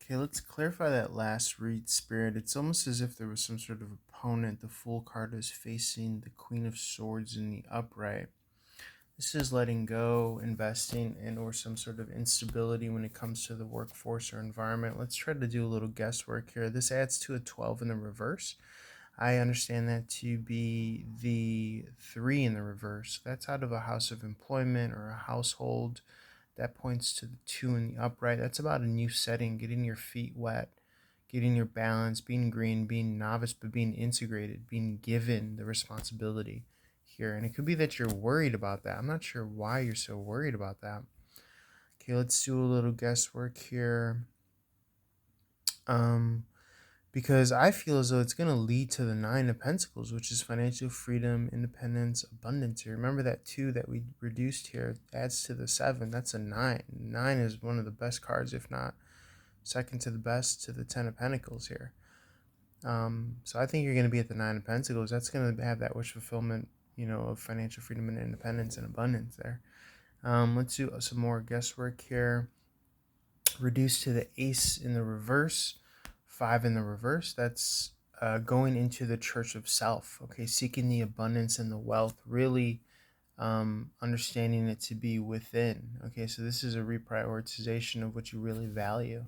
Okay, let's clarify that last read, Spirit. It's almost as if there was some sort of opponent. The Fool card is facing the Queen of Swords in the upright. This is letting go, investing in, or some sort of instability when it comes to the workforce or environment. Let's try to do a little guesswork here. This adds to a 12 in the reverse. I understand that to be the 3 in the reverse. That's out of a house of employment or a household. That points to the 2 in the upright. That's about a new setting, getting your feet wet, getting your balance, being green, being novice, but being integrated, being given the responsibility here. And it could be that you're worried about that. I'm not sure why you're so worried about that. Okay, let's do a little guesswork here. Um, because I feel as though it's going to lead to the 9 of Pentacles, which is financial freedom, independence, abundance. You remember that 2 that we reduced here adds to the 7. That's a 9. 9 is one of the best cards, if not second to the best, to the 10 of Pentacles here. So I think you're going to be at the 9 of Pentacles. That's going to have that wish fulfillment, of financial freedom and independence and abundance there. Let's do some more guesswork here. Reduced to the Ace in the reverse, 5 in the reverse. That's going into the church of self. Okay, seeking the abundance and the wealth, really understanding it to be within. Okay, so this is a reprioritization of what you really value.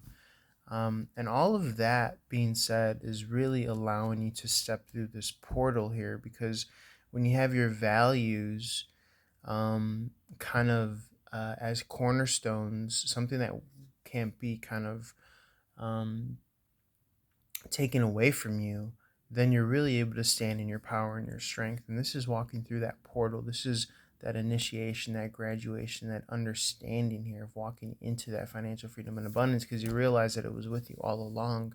And all of that being said is really allowing you to step through this portal here, because when you have your values kind of as cornerstones, something that can't be kind of um, taken away from you, then you're really able to stand in your power and your strength. And this is walking through that portal. This is that initiation, that graduation, that understanding here of walking into that financial freedom and abundance, because you realize that it was with you all along.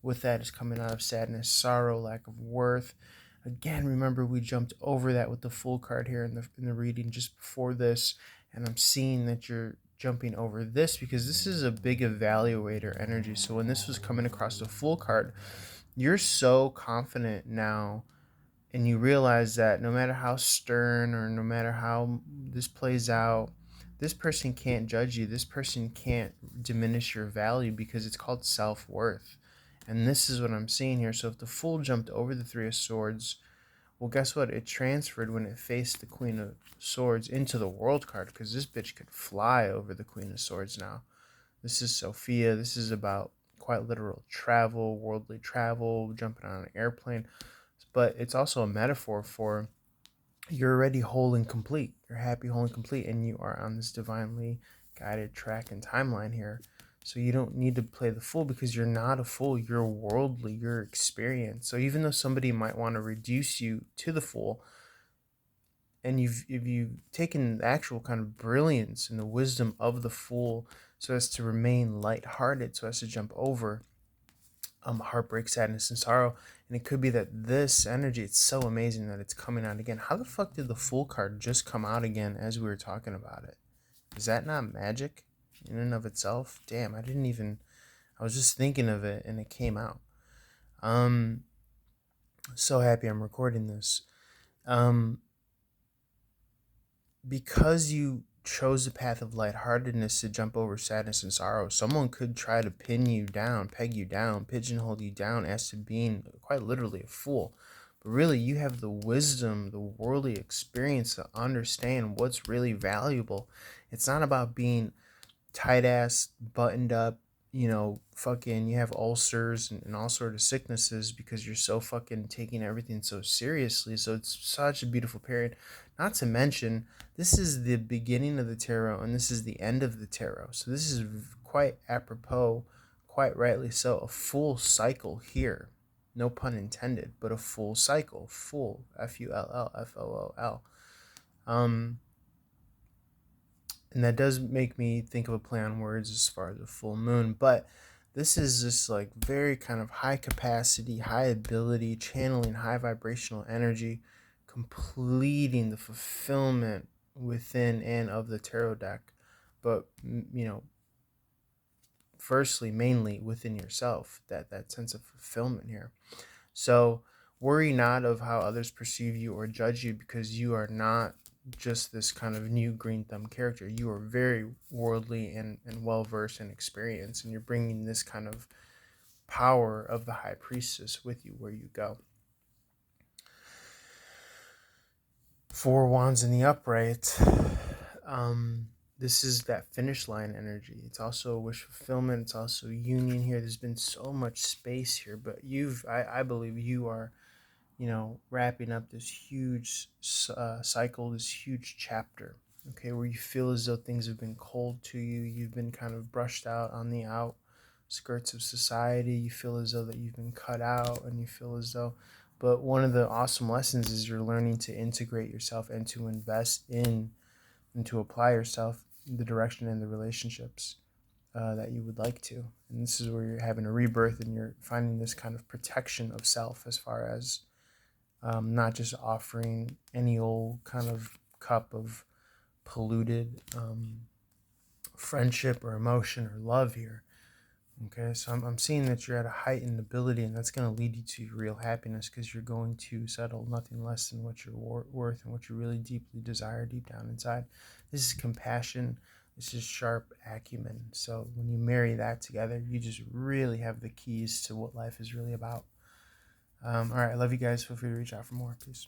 With that is coming out of sadness, sorrow, lack of worth. Again, remember we jumped over that with the Fool card here in the reading just before this, and I'm seeing that you're jumping over this because this is a big evaluator energy. So when this was coming across the Fool card, you're so confident now, and you realize that no matter how stern or no matter how this plays out, this person can't judge you. This person can't diminish your value, because it's called self-worth. And this is what I'm seeing here. So if the Fool jumped over the 3 of Swords, well, guess what? It transferred when it faced the Queen of Swords into the World card, because this bitch could fly over the Queen of Swords now. This is Sophia. This is about quite literal travel, worldly travel, jumping on an airplane. But it's also a metaphor for you're already whole and complete. You're happy, whole, and complete, and you are on this divinely guided track and timeline here. So you don't need to play the fool, because you're not a fool. You're worldly. You're experienced. So even though somebody might want to reduce you to the fool, and you've taken the actual kind of brilliance and the wisdom of the fool so as to remain lighthearted, so as to jump over heartbreak, sadness, and sorrow. And it could be that this energy, it's so amazing that it's coming out again. How the fuck did the Fool card just come out again as we were talking about it? Is that not magic in and of itself? Damn, I was just thinking of it and it came out. So happy I'm recording this. Because you chose the path of lightheartedness to jump over sadness and sorrow, someone could try to pin you down, peg you down, pigeonhole you down as to being quite literally a fool. But really, you have the wisdom, the worldly experience to understand what's really valuable. It's not about being tight ass, buttoned up, fucking you have ulcers and all sort of sicknesses because you're so fucking taking everything so seriously. So it's such a beautiful period. Not to mention, this is the beginning of the tarot and this is the end of the tarot. So this is quite apropos, quite rightly so, a full cycle here. No pun intended, but a full cycle. Full, Full, Fool. And that does make me think of a play on words as far as a full moon, but this is just like very kind of high capacity, high ability, channeling high vibrational energy, completing the fulfillment within and of the tarot deck. But firstly, mainly within yourself, that sense of fulfillment here. So worry not of how others perceive you or judge you, because you are not just this kind of new green thumb character. You are very worldly and well versed and experienced, and you're bringing this kind of power of the high priestess with you where you go. 4 wands in the upright. This is that finish line energy. It's also a wish fulfillment. It's also union here. There's been so much space here, but I believe you are, wrapping up this huge cycle, this huge chapter, okay, where you feel as though things have been cold to you. You've been kind of brushed out on the outskirts of society. You feel as though that you've been cut out, and you feel as though, but one of the awesome lessons is you're learning to integrate yourself and to invest in and to apply yourself in the direction and the relationships that you would like to. And this is where you're having a rebirth and you're finding this kind of protection of self, as far as not just offering any old kind of cup of polluted friendship or emotion or love here. Okay, so I'm seeing that you're at a heightened ability, and that's going to lead you to real happiness, because you're going to settle nothing less than what you're worth and what you really deeply desire deep down inside. This is compassion. This is sharp acumen. So when you marry that together, you just really have the keys to what life is really about. All right, I love you guys. Feel free to reach out for more. Peace.